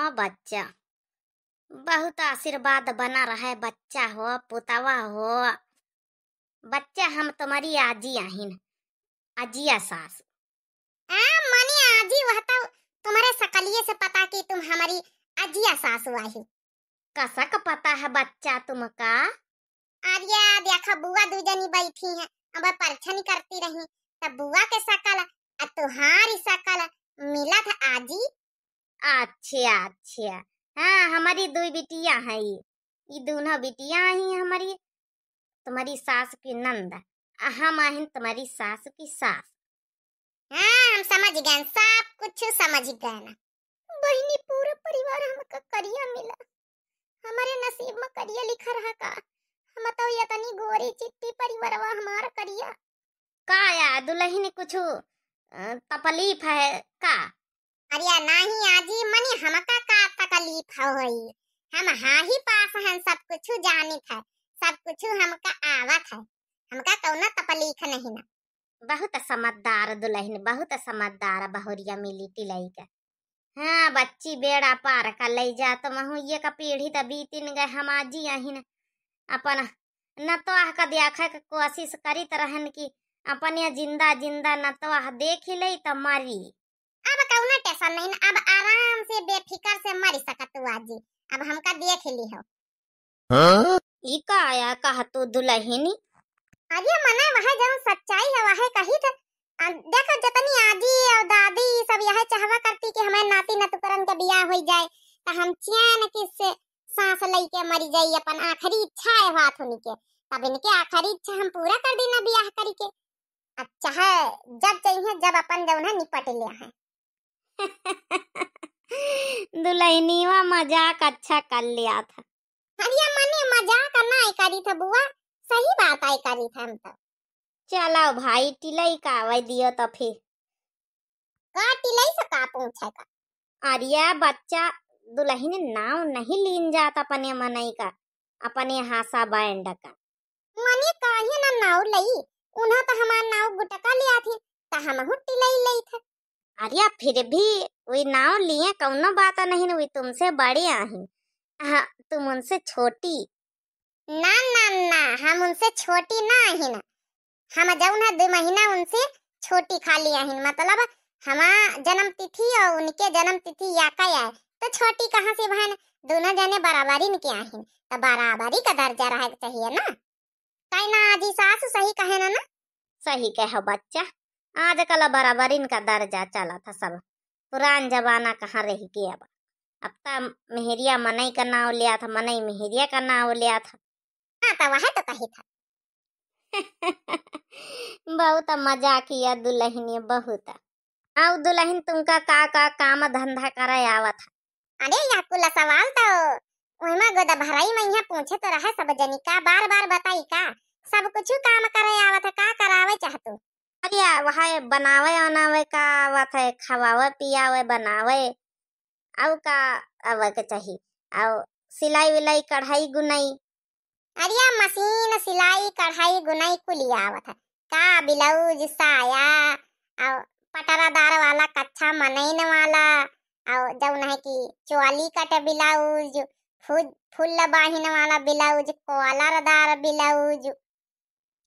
हाँ बच्चा, बहुत आशीर्वाद बना रहा, बच्चा हो पुतवा हो। बच्चा हम तुम्हारी आजी आहिन, अजिया सास। मनी आजी वह तो तुम्हारे सकलिये से पता कि तुम हमारी अजिया सासू आई। कसक पता है बच्चा तुमका? आर्या देखा बुआ दूजनी बैठी हैं, अब परछनी करती रही तब बुआ के सकल और तुम्हारी सकल मिला था आजी। अच्छा अच्छा, हाँ हमारी दो बिटिया हैं, ये दोनों बिटिया ही हमारी, तुम्हारी सास की नंद, हम आहिन तुम्हारी सास की सास। हाँ हम समझ गए, सब कुछ समझ गए ना। बहनी पूरा परिवार हमका करिया मिला, हमारे नसीब में करिया लिखा रहा का। हम तो ये तनी गोरी चिट्टी परिवारवा हमारा करिया का या दुल्हन कुछ तकलीफ है का? अरे नहीं आजी, मनी हमका का तकलीफ होई। हम हाँ ही पास हैं, सब कुछ जानित है, सब कुछ हमका आवत है, हमका कौना तकलीफ नहीं ना। बहुत समझदार दुल्हन, बहुत समझदार बहुरिया मिली टिलाई का। हाँ बच्ची बेड़ा पार का ले जा तो महू ये का पीढ़ी तो बीतिन गए, हम आजी आहिन अपन न तो आह का देखा के कोशिश करी तरहन की अपन ये जिंदा जिंदा न तो आह देख ही ले तो मरी। अब कौना टेंशन नहीं, अब आराम से बेफिकर से मर सकत तू आजी, अब हमका देख ली हो। हाँ? ई का आया कहा तू दुल्हनी? अरे मने वह जन सच्चाई है वह कही थे। देखो जतनी आजी और दादी सब यह चाहवा करती कि हमारे नाती नतुकरन का बियाह हो जाए तो हम चैन किससे सांस लेके मर जाई, अपन आखिरी इच्छा है बात होनी के, तब इनके आखिरी इच्छा हम पूरा कर देना बियाह करके। अच्छा है जब चाहिए जब अपन जौना निपट लिया है। दुल्हनीवा मजाक अच्छा कर लिया था। अरे मने मजाक नहीं करी था बुआ, सही बात आई करी था हम तो। चलो भाई टिलई का आवाज दियो तो फिर का टिलई से का पूछे का? अरिया बच्चा दुल्हन नाव नहीं लीन जाता अपने मनई का, अपने हासा बैंड का। मने काहे ना नाव लई, उन्हें तो हमार नाव गुटका लिया थी तो हम टिलई लई थे। अरिया फिर भी वही नाव लिए कौनो बात नहीं, वही तुमसे बड़ी आही, हाँ तुम उनसे छोटी। ना ना ना हम उनसे छोटी ना ही ना, हम जौन 2 महीना उनसे छोटी खाली आहिन, मतलब हमार जन्म तिथि और उनके जन्म तिथि याका आए तो छोटी कहाँ से बहन, दोनों जने बराबरी के आहिन तो बराबरी का दर्जा रहा चाहिए ना। कहीं ना आजी सास सही कहे ना ना? सही कहो बच्चा, आजकल बराबरी का दर्जा चला था, सब पुरान जमाना कहाँ रह गया। अब तब मेहरिया मनई का नाव लिया था, मनई मेहरिया का नाव लिया था। हाँ तो वह तो कही था। बहुत मजा किया दुल्हन, बहुत। आओ दुल्हन तुमका का काम धंधा करे आवत? अरे याकुला सवाल तो ओहिमा गोदा भराई में यहाँ पूछे तो रहा सब जनी का, बार बार बताई का सब कुछ काम करे आवत है, का करावे चाहतू? अरे वह बनावे बनावे का आवत है, खवावे पियावे बनावे आउ का आवे के चाहिए, आउ सिलाई विलाई कढ़ाई गुनाई। अरे मशीन सिलाई कढ़ाई गुनाई कुली आवत है, का ब्लाउज साया और पटरादार वाला कच्छा मनैन वाला और जौन है कि चोली कट ब्लाउज, फुल बाहिन वाला ब्लाउज, कॉलरदार ब्लाउज,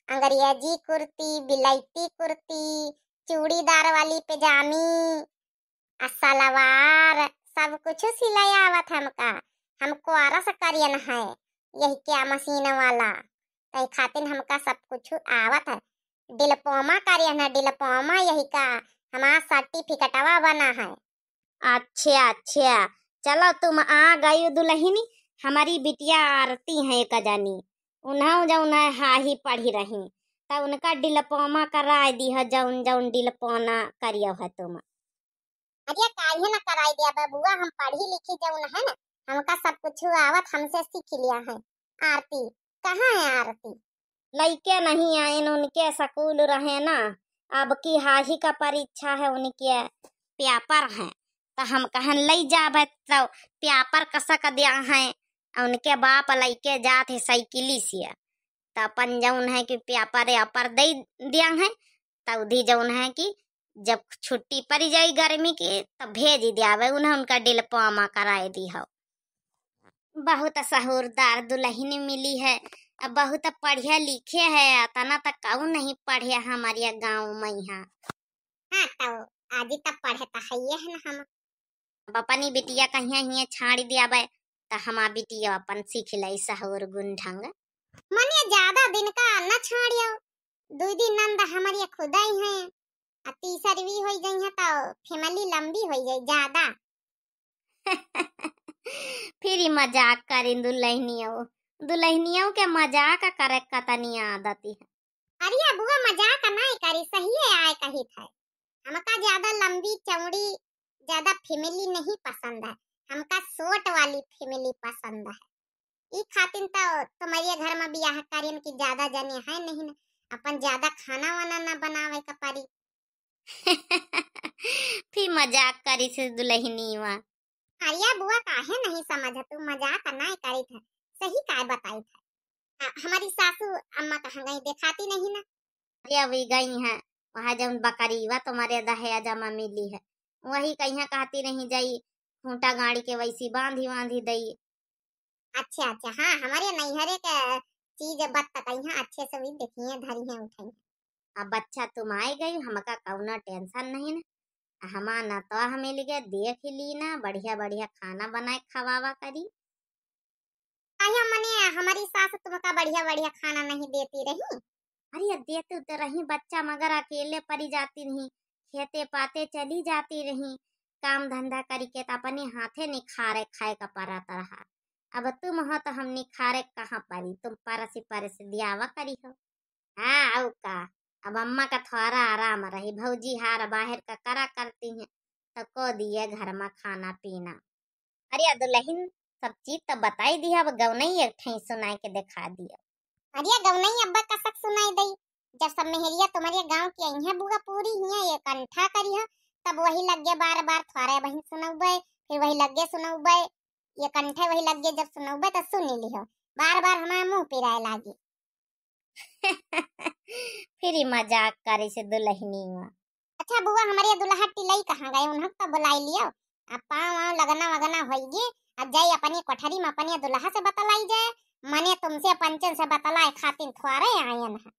अंग्रेजी कुर्ती, बिलैती कुर्ती, चूड़ीदार वाली पैजामी, सलवार, सब कुछ सिलाई आवत हमका। हमको आरस करियन है यही क्या मशीन वाला, तई खातिर हमका सब कुछ आवत है। डिप्लोमा करियन है, डिप्लोमा यही का हमारा सर्टिफिकेटवा बना है। अच्छा अच्छा, चलो तुम आ गई दुल्हनी, हमारी बिटिया आरती है एक जानी, उन्हें जौन है हा ही पढ़ी रही तब उनका डिप्लोमा कराए दी है, जौन जौन डिप्लोमा करियो है तुम। अरे काहे ना कराई दिया बबुआ, हम पढ़ी लिखी जौन है ना, हमका सब कुछ आवत, हमसे सीख लिया है। आरती कहाँ है आरती? लइके नहीं आए, उनके स्कूल रहे ना, अब की हाही का परीक्षा है, उनके पेपर है तो हम कहन लई जाबे तो पेपर कसक दिया है, उनके बाप लइके जात है साइकिली से, तो अपन जौन है कि पेपर अपर दे दिया है तो उधी जौन है कि जब छुट्टी पड़ी जाई गर्मी की तब भेज दियावे उन्हें उनका डिलपमा कराए दी हो। बहुत सहूरदार दुल्हन मिली है। अब बहुत पढ़िया लिखे है तना तक काऊ नहीं पढ़े हमारे गाँव में यहाँ। हाँ तो आज तब पढ़े तो है ना हम। अब अपनी बिटिया कहीं हिया छाड़ दियावे तो हमार बिटिया अपन सीख लाई सहूर गुण ढंग। मने ज्यादा दिन का न छाड़ियो, 2 दिन नंद हमारी खुदा ही है, तीसरवी हो गई है तो फैमिली लंबी हो जाए ज्यादा। फिर ही मजाक करें दुल्हनियों के मजाक करे कतनी आदती है। अरे बुआ मजाक नहीं करी, सही है आए कही था। हमका ज्यादा लंबी चौड़ी ज्यादा फैमिली नहीं पसंद है, हमका शॉर्ट वाली फैमिली पसंद है। ई खातिर तो तुम्हारे घर में बियाह करियन की ज्यादा जने है नहीं ना, अपन ज्यादा खाना वाना ना बनावे का पारी। फिर मजाक करी से दुल्हनिया। अरे बुआ काहे नहीं समझ, तू मजाक नहीं करी था, सही काय बताई था। हमारी सासू अम्मा कहाँ गई दिखाती नहीं ना। अरे अभी गई है वहाँ जब बकरीवा तुम्हारे दहेजा में मिली है वही कहीं कहती नहीं जाई खूंटा गाड़ी के वैसी बांधी दई। अच्छा अच्छा, हाँ हमारे नैहरे के चीज बत्ता कहीं अच्छे से भी देखिए धरी है उठाई। अब बच्चा तुम आए गई हमका कौनो टेंशन नहीं ना, हमारा तो हमें लिए देख ली ना बढ़िया बढ़िया खाना बनाए खवावा करी। आया मने हमारी सास तुमका बढ़िया बढ़िया खाना नहीं देती रही। अरे देते तो रही बच्चा मगर अकेले पड़ी जाती नहीं, खेते पाते चली जाती रही, काम धंधा करके तो अपने हाथे निखारे खाए का पराता रहा। अब तुम हो तो हम निखारे कहाँ परी, तुम परस दियावा करी हो। हाँ औ का, अब अम्मा का थोड़ा आराम रही, भौजी हार बाहर का करा करती हैं तो को दिए घर में खाना पीना। अरे दुल्हन सब चीज तो बताई दिया, अब गौनई एक ठई सुनाई के दिखा दिया। अरे गौनई अब्बा का सक सुनाई दई, जब सब मेहरिया तुम्हारे गांव की आई है बुआ पूरी हिया ये कंठा करी है तब वही लगे बार बार थोड़े बहन सुनौबे, फिर वही लगे सुनौबे, ये कंठे वही लगे जब सुनौबे तो सुन लियो, बार बार हमारे मुंह पिराए लागी। फिर ही मजाक करे से दुल्हनी में। अच्छा बुआ हमारे दुल्हा टिलई कहाँ गए, उन्हें तो बुलाई लियो, अब पाँव लगना वगना होइगे, अब जाई अपनी कोठरी में अपने दुल्हा से बतलाई जाए, मने तुमसे पंचन से बतलाए खातिर थोड़े आयन है।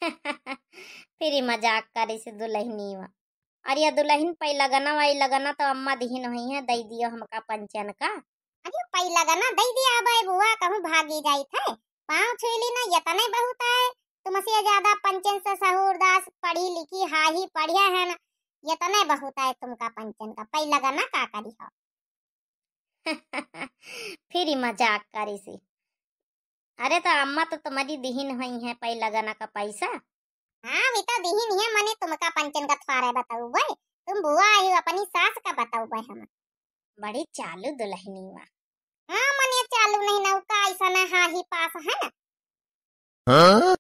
फिर ही मजाक करे से दुल्हनी में। अरे दुल्हन पै लगना वही लगना तो अम्मा दिहन हुई है दई दियो हमका पंचन का। अरे पै लगना दई दिया भाई बुआ कहूँ भागी जाई थे, पाँव छुईली ना यतने बहुत है, तुमसे ज्यादा पंचन से सहूरदास पढ़ी लिखी हा ही पढ़िया है ना, यतने बहुत है तुमका पंचन का, पै लगना का करी हो। फिर ही मजाक करे से। अरे तो अम्मा तो तुम्हारी दिहन हुई है पै लगना का पैसा। हाँ भी तो दिहिन है, मने तुमका पंचन का थवारे बताऊ भाई, तुम बुआ आई अपनी सास का बताऊ भाई हम। बड़ी चालू दुल्हनी वा। हाँ मने चालू नहीं नौका ऐसा ना हा ही पास है ना। हाँ?